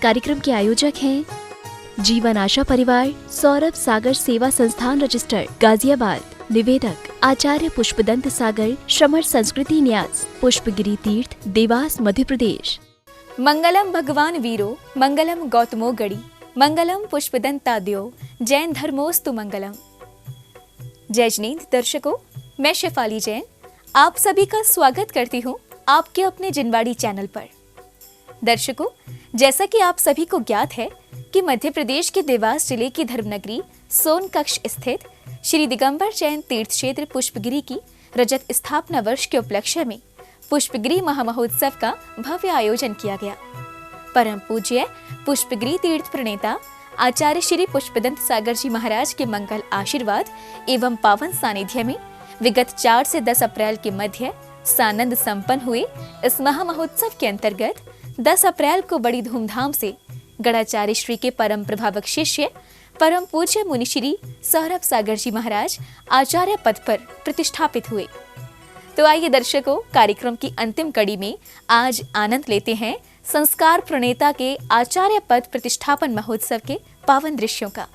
कार्यक्रम के आयोजक हैं जीवन आशा परिवार, सौरभ सागर सेवा संस्थान रजिस्टर, गाजियाबाद। निवेदक आचार्य पुष्पदंत सागर, श्रमण संस्कृति न्यास, पुष्पगिरी तीर्थ, देवास, मध्य प्रदेश। मंगलम भगवान वीरो, मंगलम गौतमो गढ़ी, मंगलम पुष्पदंताद्यो, जैन धर्मोस्तु मंगलम। जय जिनेंद्र दर्शकों, मैं शेफाली जैन आप सभी का स्वागत करती हूँ आपके अपने जिनवाड़ी चैनल पर। दर्शकों, जैसा कि आप सभी को ज्ञात है कि मध्य प्रदेश के देवास जिले की धर्मनगरी सोनकक्ष स्थित श्री दिगंबर जैन तीर्थ क्षेत्र पुष्पगिरी की रजत स्थापना वर्ष के उपलक्ष्य में पुष्पगिरी महामहोत्सव का भव्य आयोजन किया गया। परम पूज्य पुष्पगिरी तीर्थ प्रणेता आचार्य श्री पुष्पदंत सागर जी महाराज के मंगल आशीर्वाद एवं पावन सानिध्य में विगत 4 से 10 अप्रैल के मध्य सानंद संपन्न हुए इस महामहोत्सव के अंतर्गत 10 अप्रैल को बड़ी धूमधाम से गणाचार्य श्री के परम प्रभावक शिष्य परम पूज्य मुनि श्री सौरभ सागर जी महाराज आचार्य पद पर प्रतिष्ठापित हुए। तो आइए दर्शकों, कार्यक्रम की अंतिम कड़ी में आज आनंद लेते हैं संस्कार प्रणेता के आचार्य पद प्रतिष्ठापन महोत्सव के पावन दृश्यों का।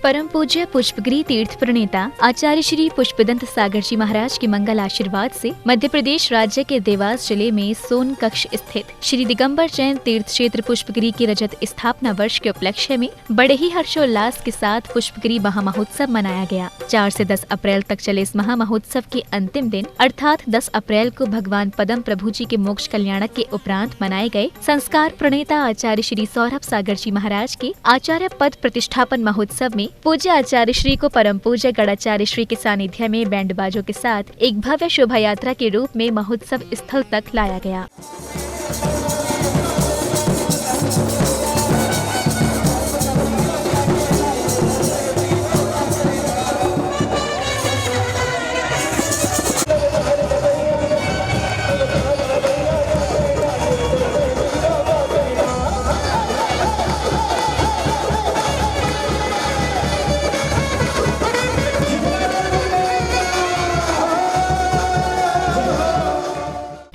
परम पूज्य पुष्पगिरी तीर्थ प्रणेता आचार्य श्री पुष्पदंत सागर जी महाराज के मंगल आशीर्वाद से मध्य प्रदेश राज्य के देवास जिले में सोनकक्ष स्थित श्री दिगंबर जैन तीर्थ क्षेत्र पुष्पगिरी की रजत स्थापना वर्ष के उपलक्ष्य में बड़े ही हर्षोल्लास के साथ पुष्पगिरी महामहोत्सव मनाया गया। 4 से 10 अप्रैल तक चले इस महामहोत्सव के अंतिम दिन अर्थात 10 अप्रैल को भगवान पदम प्रभु जी के मोक्ष कल्याणक के उपरांत मनाए गए संस्कार प्रणेता आचार्य श्री सौरभ सागर जी महाराज के आचार्य पद प्रतिष्ठापन महोत्सव में पूज्य आचार्य श्री को परम पूज्य गणाचार्य श्री के सानिध्य में बैंड बाजों के साथ एक भव्य शोभा यात्रा के रूप में महोत्सव स्थल तक लाया गया।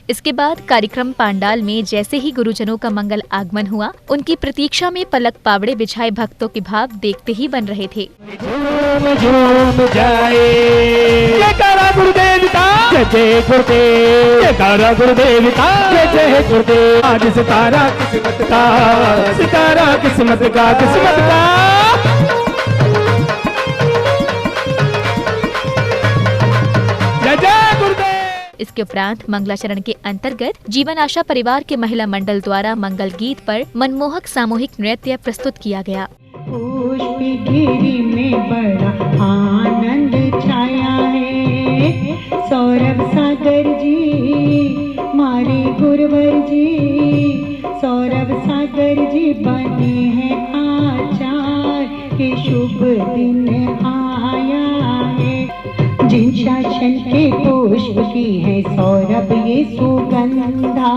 इसके बाद कार्यक्रम पांडाल में जैसे ही गुरुजनों का मंगल आगमन हुआ, उनकी प्रतीक्षा में पलक पावड़े बिछाए भक्तों के भाव देखते ही बन रहे थे। झूम झूम जाए जयकारा गुरुदेव का, जय जय गुरुदेव, जयकारा गुरुदेव का, जय जय गुरुदेव। आज सितारा किस्मत का, सितारा किस्मत का, किस्मत का। जय जय गुरुदेव। इसके उपरांत मंगलाचरण के अंतर्गत जीवन आशा परिवार के महिला मंडल द्वारा मंगल गीत पर मनमोहक सामूहिक नृत्य प्रस्तुत किया गया। पुष्पगिरी में बड़ा आनंद छाया है, सौरभ सागर जी मारे गुरुवर जी, सौरभ सागर जी बने हैं आचार्य के शुभ दिन आया है। जिन शासन के पुष्प की है सौरभ ये सुगंधा,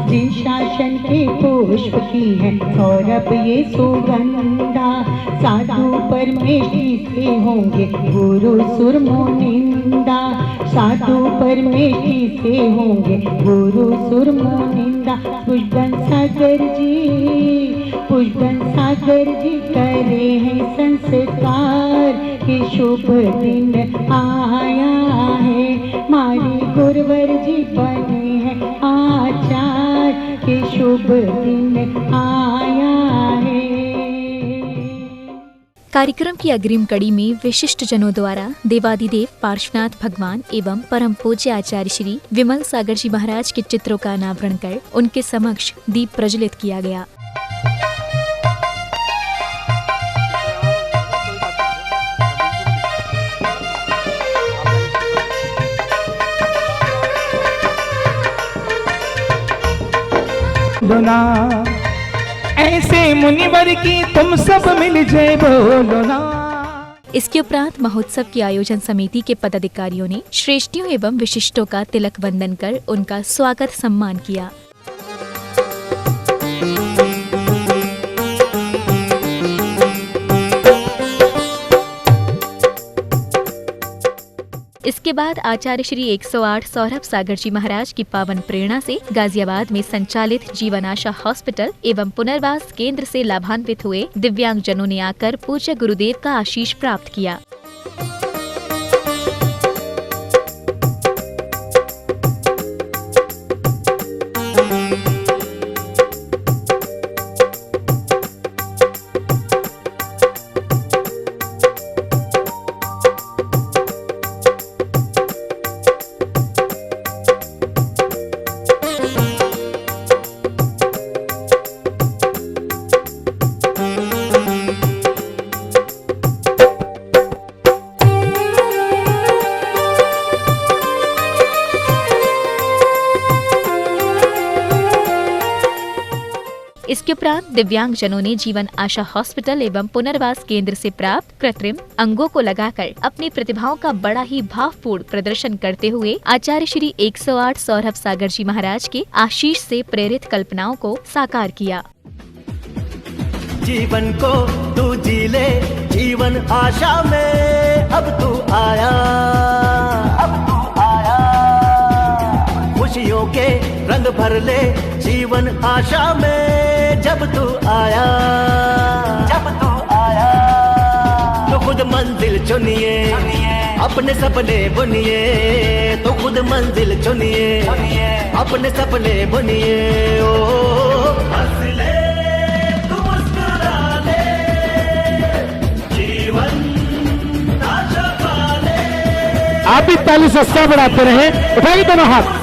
जिन शासन के पुष्प की है सौरभ ये सुगंधा। साधु परमेष्टि से होंगे गुरु सुर मोनिंदा, साधु परमेष्टि से होंगे गुरु सुर मोनिंदा। पुष्पदंत सागर जी, पुष्पदंत सागर जी करे हैं संस्कार के शुभ दिन आया है। मारी गुरुवर जी बने हैं आचार्य के शुभ दिन आया है। कार्यक्रम की अग्रिम कड़ी में विशिष्ट जनों द्वारा देवादिदेव पार्श्वनाथ भगवान एवं परम पूज्य आचार्य श्री विमल सागर जी महाराज के चित्रों का अनावरण कर उनके समक्ष दीप प्रज्वलित किया गया। ऐसे मुनिवर की तुम सब मिल जाए बोलो ना। इसके उपरांत महोत्सव की आयोजन समिति के पदाधिकारियों ने श्रेष्ठियों एवं विशिष्टों का तिलक वंदन कर उनका स्वागत सम्मान किया। इसके बाद आचार्य श्री 108 सौरभ सागर जी महाराज की पावन प्रेरणा से गाजियाबाद में संचालित जीवन आशा हॉस्पिटल एवं पुनर्वास केंद्र से लाभान्वित हुए दिव्यांग जनों ने आकर पूज्य गुरुदेव का आशीष प्राप्त किया। इसके उपरांत दिव्यांग जनों ने जीवन आशा हॉस्पिटल एवं पुनर्वास केंद्र से प्राप्त कृत्रिम अंगों को लगाकर अपनी प्रतिभाओं का बड़ा ही भावपूर्ण प्रदर्शन करते हुए आचार्य श्री 108 सौरभ सागर जी महाराज के आशीष से प्रेरित कल्पनाओं को साकार किया। जीवन को तू जी ले, जीवन आशा में अब तू आया, खुशियों के रंग भर ले जीवन आशा में जब तू आया, तो खुद मंजिल चुनिए, अपने सपने बुनिए, तो खुद मंजिल चुनिए, अपने सपने बुनिए। ओ हंस ले, तू मुस्कुरा ले, जीवन आशा पाले। आप भी ताली से उत्साह बढ़ाते रहे, उठाइए दोनों हाथ।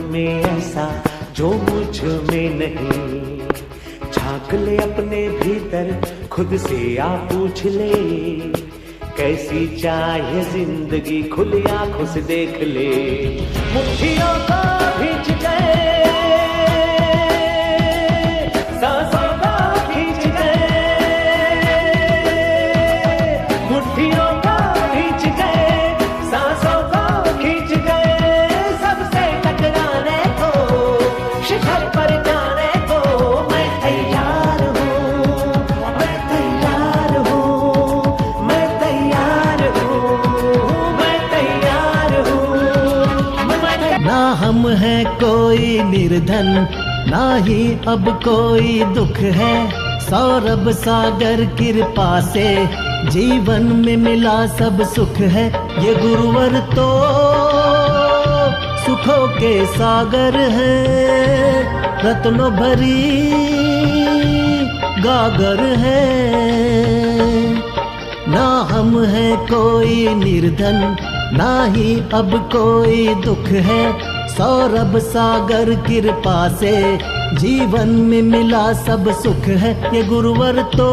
में ऐसा जो मुझ में नहीं, झांक ले अपने भीतर, खुद से आ पूछ ले, कैसी चाहे जिंदगी, खुली आंखों से देख ले। मुट्ठियों को भींच गए, सांसों को भींच गए, मुट्ठियों को भींच गए, सांसों को खींच गए, शिखर पर जाने को मैं तैयार हूँ, मैं तैयार हूँ, मैं तैयार हूँ, मैं तैयार हूँ। ना हम हैं कोई निर्धन, ना ही अब कोई दुख है, सौरभ सागर कृपा से जीवन में मिला सब सुख है। ये गुरुवर तो सुखों के सागर है, रत्नों भरी गागर है। ना हम हैं कोई निर्धन, ना ही अब कोई दुख है, सौरभ सागर कृपा से जीवन में मिला सब सुख है। ये गुरुवर तो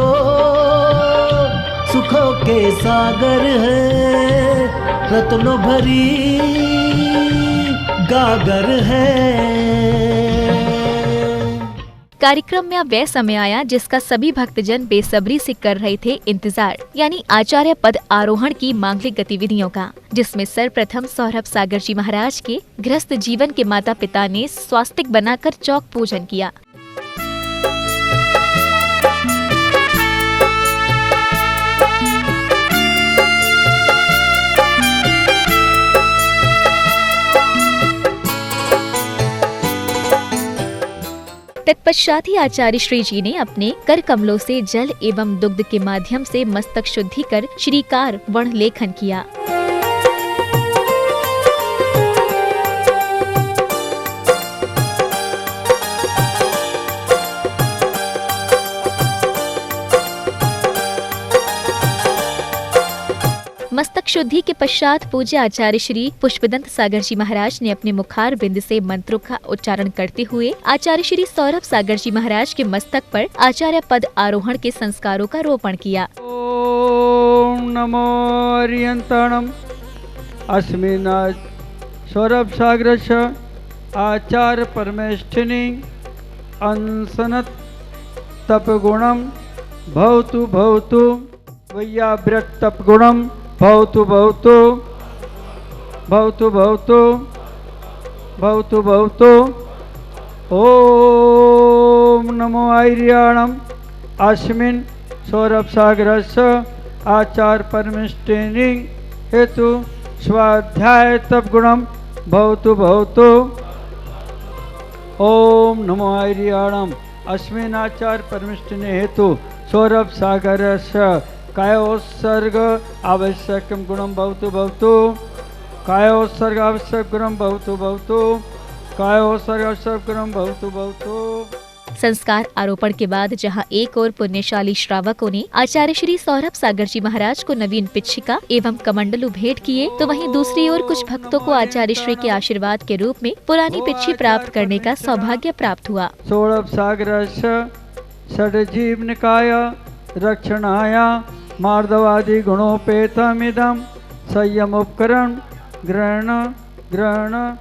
सुखों के सागर है, रत्नों भरी गागर है। कार्यक्रम में अब वह समय आया जिसका सभी भक्तजन बेसब्री से कर रहे थे इंतजार, यानी आचार्य पद आरोहण की मांगलिक गतिविधियों का, जिसमें सर्वप्रथम सौरभ सागर जी महाराज के गृहस्थ जीवन के माता पिता ने स्वास्तिक बनाकर चौक पूजन किया। तत्पश्चात ही आचार्य श्री जी ने अपने कर कमलों से जल एवं दुग्ध के माध्यम से मस्तक शुद्धि कर श्रीकार वर्ण लेखन किया। मस्तक शुद्धि के पश्चात पूज्य आचार्य श्री पुष्पदंत सागर जी महाराज ने अपने मुखार बिंद से मंत्रों का उच्चारण करते हुए आचार्य श्री सौरभ सागर जी महाराज के मस्तक पर आचार्य पद आरोहण के संस्कारों का रोपण किया। ओम नमो अरियंताणम अस्मिन् सौरभ सागरस्य आचार्य परमेष्ठिनी अंसनत तपगुणम भवतु भवतु वैयाव्रत तपगुणम भवतु भवतु भवतु भवतु भवतु भवतु। ओम ओम नमो आर्याणम अस्मिन् सौरभ सागरस्य आचार परमेष्ठिनी हेतु स्वाध्याय तप गुणम भवतु भवतु। ओम नमो आर्याणम अस्मिन् आचार परमेष्ठिनी हेतु सौरभ सागरस्य कायोत्सर्ग आवश्यकम गुणम भवतु भवतु। कायोत्सर्ग आवश्यक गुणम भवतु भवतु। कायोत्सर्ग आवश्यक गुणम भवतु भवतु। संस्कार आरोपण के बाद जहां एक और पुण्यशाली श्रावकों ने आचार्य श्री सौरभ सागर जी महाराज को नवीन पिच्छिका एवं कमंडलू भेंट किए, तो वहीं दूसरी ओर कुछ भक्तों को आचार्य श्री के आशीर्वाद के रूप में पुरानी पिच्छी प्राप्त करने का सौभाग्य प्राप्त हुआ। सौरभ सागर षडजीव निकाय रक्षणाय मार्दवादि गुणोपेतमिदं संयम उपकरण ग्रहण ग्रहण।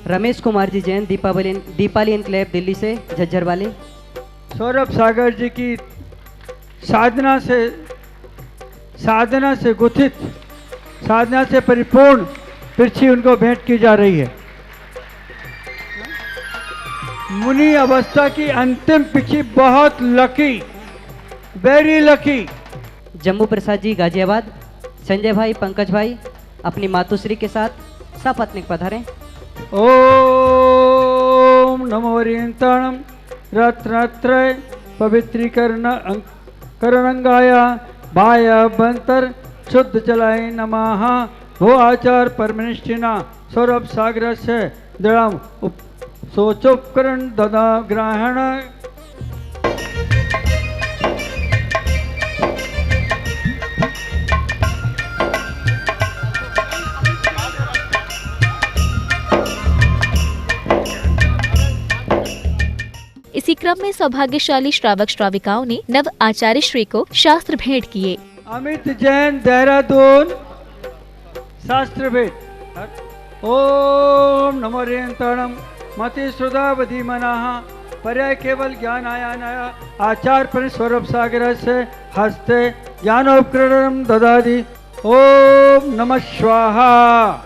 रमेश कुमार जी जैन दीपाली एनक्लेव दिल्ली से झज्जर वाले। सौरभ सागर जी की साधना से गुथित, साधना से परिपूर्ण पिच्छी उनको भेंट की जा रही है। मुनि अवस्था की अंतिम पिच्छी बहुत lucky, very lucky. Jammu Prasad ji Ghaziabad. Sanjay भाई पंकज भाई अपनी मातुश्री के साथ सपत्नीक पधारें। ओम नमो ओरियंताणम रत्नत्रय पवित्रीकरण करणंगाय बाय बंतर शुद्ध जलाय नमः। वो आचार परमनिष्ठिना सौरभ सागर से दृढ़ सोचोपकरण ददा ग्रहण। इसी क्रम में सौभाग्यशाली श्रावक श्राविकाओं ने नव आचार्य श्री को शास्त्र भेंट किए। अमित जैन देहरादून शास्त्र भेंट। ओम नमो ओरियंताणम मति श्रुदावधि मनाः पर्याय केवल ज्ञान आयानाय आचार पर सौरभ सागर से हस्ते ज्ञानोपकरणम ददादि। ओम नमः स्वाहा।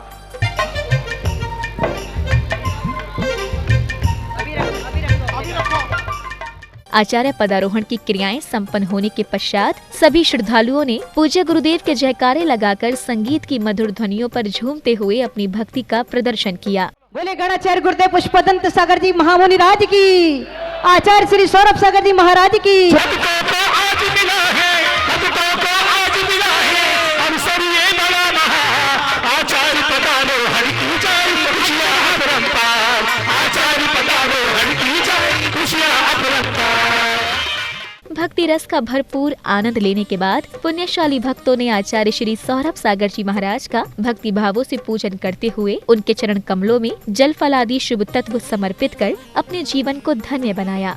आचार्य पदारोहण की क्रियाएं संपन्न होने के पश्चात सभी श्रद्धालुओं ने पूज्य गुरुदेव के जयकारे लगाकर संगीत की मधुर ध्वनियों पर झूमते हुए अपनी भक्ति का प्रदर्शन किया। बोले गणाचार्य गुरुदेव पुष्पदंत सागर जी महामुनि राज की, आचार्य श्री सौरभ सागर जी महाराज की। भक्ति रस का भरपूर आनंद लेने के बाद पुण्यशाली भक्तों ने आचार्य श्री सौरभ सागर जी महाराज का भक्ति भावों से पूजन करते हुए उनके चरण कमलों में जल फल आदि शुभ तत्व समर्पित कर अपने जीवन को धन्य बनाया।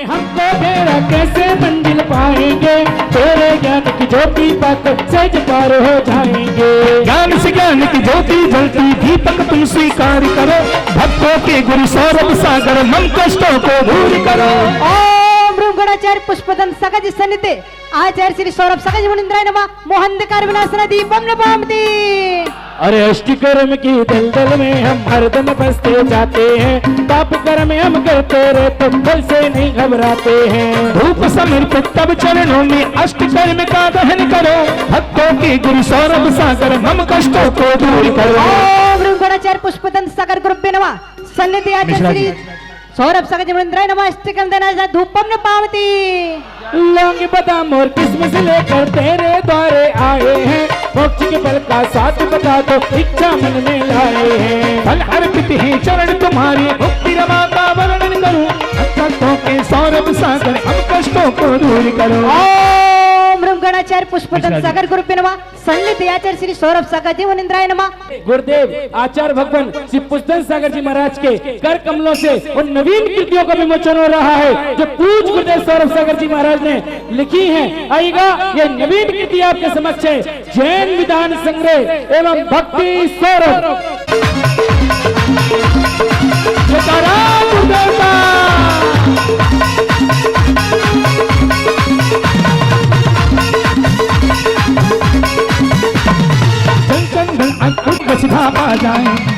हमको तेरा कैसे मंजिल पाएंगे, तेरे ज्ञान की ज्योति पाकर सहज पार हो जाएंगे। ज्ञान से ज्ञान की ज्योति जलती दीपक तुम स्वीकार करो, भक्तों के गुरु सौरभ सागर मन कष्टों को दूर करो। गणाचार्य पुष्पदंत सागर जी सन्निधि आचार्य श्री सौरभ सागर जी मुनिंद्राय नमः मोहंधकार विनाशना दीपम नपामति। अरे अष्टकर्म की दलदल में हम हरदम बसते जाते हैं, पाप कर्म हम करते रहते फल से नहीं घबराते हैं। धूप समर्पित तब चरणों में अष्टकर्म का दहन करो, भक्तों के गुरु सौरभ सागर हम कष्टों को दूर करो। ओम गणाचार्य पुष्पदंत सागर गुरुभ्यो नमः सन्निधि आचार्य श्री सौरभ सागर जी मुनिंद्राय नमः अष्टकर्म देना धूपम नपामति। लौंग बादाम और किस्मस लेकर तेरे द्वारे आए हैं, मोक्ष के फल का साथ बता दो इच्छा मन में लाए हैं। फल अर्पित है चरण तुम्हारे मुक्ति रमा का वर्णन करूं, भक्तों के सौरभ सागर हम कष्टों को दूर करो। ओम गणाचार्य पुष्पदंत सागर गुरु नमः सन्निध आचार्य श्री सौरभ सागर जी मुनिंद्राय नमः। गुरुदेव आचार्य भगवान श्री पुष्पदंत सागर जी महाराज के कर कमलों से उन नवीन कृतियों का विमोचन हो रहा है जो पूज्य गुरुदेव सौरभ सागर जी महाराज ने लिखी है। आइएगा, ये नवीन कृति आपके समक्ष है, जैन विधान संग्रह एवं भक्ति सौरभ।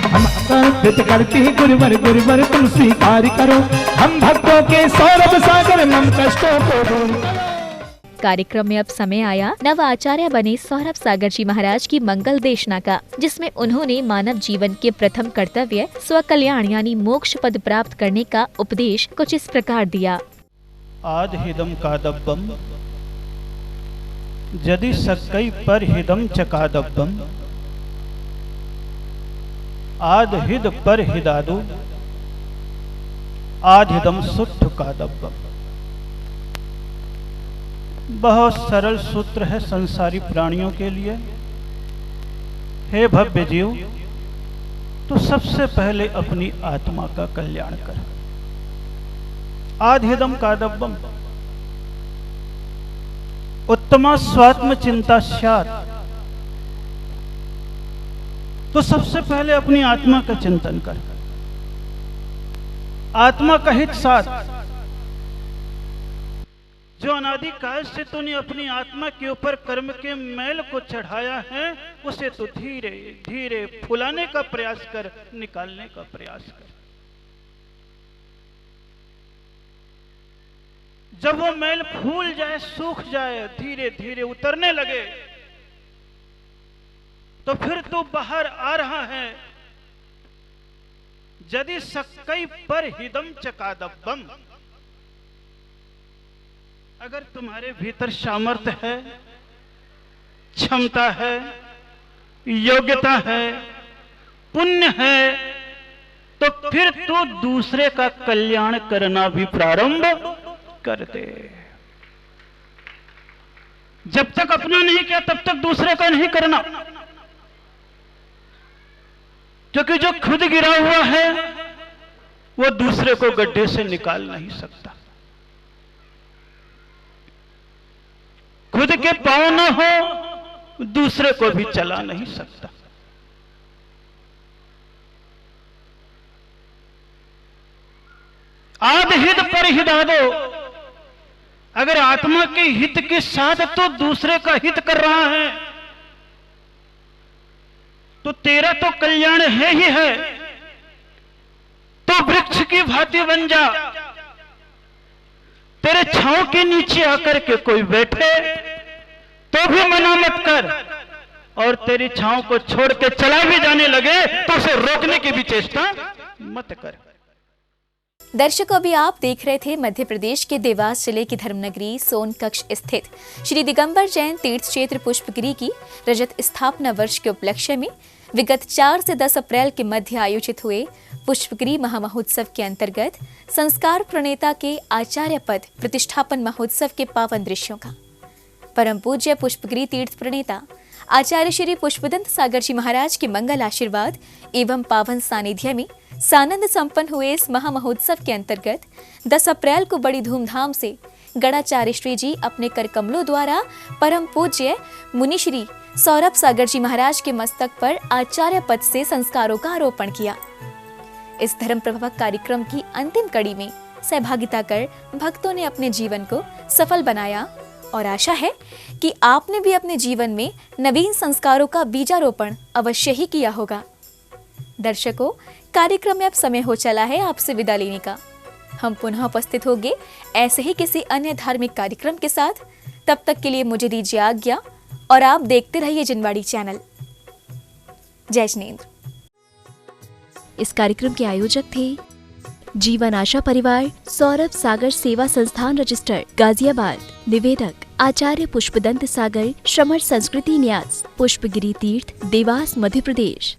हम अर्पित करती गुरुवर गुरुवर तुम स्वीकार करो, हम भक्तों के सौरभ सागर मन कष्टों को दूर करो। कार्यक्रम में अब समय आया नव आचार्य बने सौरभ सागर जी महाराज की मंगल देशना का, जिसमें उन्होंने मानव जीवन के प्रथम कर्तव्य स्व कल्याण यानी मोक्ष पद प्राप्त करने का उपदेश कुछ इस प्रकार दिया। आद हिदम कादब्बम यदि सक्कई पर हिदम चकादब्बम आद हिद पर हिदादु आद हिदम सुट्ठ कादब्बम। बहुत सरल सूत्र है संसारी प्राणियों के लिए। हे भव्य जीव, तो सबसे पहले अपनी आत्मा का कल्याण कर। आधिदम कादब्बम उत्तमा स्वात्म चिंता स्यात्। तो सबसे पहले अपनी आत्मा का चिंतन कर, आत्मा का हित साध। जो अनादि काल से तूने अपनी आत्मा के ऊपर कर्म के मैल को चढ़ाया है, उसे तो धीरे धीरे फुलाने का प्रयास कर, निकालने का प्रयास कर। जब वो मैल फूल जाए, सूख जाए, धीरे धीरे उतरने लगे, तो फिर तू बाहर आ रहा है। यदि सक्कई पर हिदम चकादब्बम, अगर तुम्हारे भीतर सामर्थ्य है, क्षमता है, योग्यता है, पुण्य है, तो फिर तू दूसरे का कल्याण करना भी प्रारंभ कर दे। जब तक अपना नहीं किया तब तक दूसरे का नहीं करना, क्योंकि जो खुद गिरा हुआ है वो दूसरे को गड्ढे से निकाल नहीं सकता। खुद के पांव न हो, दूसरे को भी चला नहीं सकता। आद हित पर हिदादो, अगर आत्मा के हित के साथ तो दूसरे का हित कर रहा है, तो तेरा तो कल्याण है ही है। तो वृक्ष की भांति बन जा, तेरे छांव के नीचे आकर के कोई बैठे तो भी मना मत कर, और तेरी छांव को छोड़ के चला भी जाने लगे तो उसे रोकने की भी चेष्टा मत कर। दर्शकों, अभी आप देख रहे थे मध्य प्रदेश के देवास जिले की धर्मनगरी सोनकक्ष स्थित श्री दिगंबर जैन तीर्थ क्षेत्र पुष्पगिरी की रजत स्थापना वर्ष के उपलक्ष्य में विगत 4 से 10 अप्रैल के मध्य आयोजित हुए पुष्पगिरी महामहोत्सव के अंतर्गत संस्कार प्रणेता के आचार्य पद प्रतिष्ठापन महोत्सव के पावन दृश्यों का परम पूज्य पुष्पगिरी तीर्थ प्रणेता आचार्य श्री पुष्पदंत सागर जी महाराज के मंगल आशीर्वाद एवं पावन सानिध्य में सानंद संपन्न हुए इस महामहोत्सव के अंतर्गत 10 अप्रैल को बड़ी धूमधाम से गणाचार्य श्री जी अपने कर कमलों द्वारा परम पूज्य मुनि श्री सौरभ सागर जी महाराज के मस्तक पर आचार्य पद से संस्कारों का आरोपण किया। इस धर्म प्रभावक कार्यक्रम की अंतिम कड़ी में सहभागिता कर भक्तों ने अपने जीवन को सफल बनाया और आशा है कि आपने भी अपने जीवन में नवीन संस्कारों का बीजारोपण अवश्य ही किया होगा। दर्शकों, कार्यक्रम में अब समय हो चला है आपसे विदा लेने का। हम पुनः उपस्थित होंगे ऐसे ही किसी अन्य धार्मिक कार्यक्रम के साथ। तब तक के लिए मुझे दीजिए आज्ञा और आप देखते रहिए जिनवाड़ी चैनल। जय जिनेंद्र। इस कार्यक्रम के आयोजक थे जीवन आशा परिवार, सौरभ सागर सेवा संस्थान रजिस्टर, गाजियाबाद। निवेदक आचार्य पुष्पदंत सागर, श्रमण संस्कृति न्यास, पुष्पगिरी तीर्थ, देवास, मध्य प्रदेश।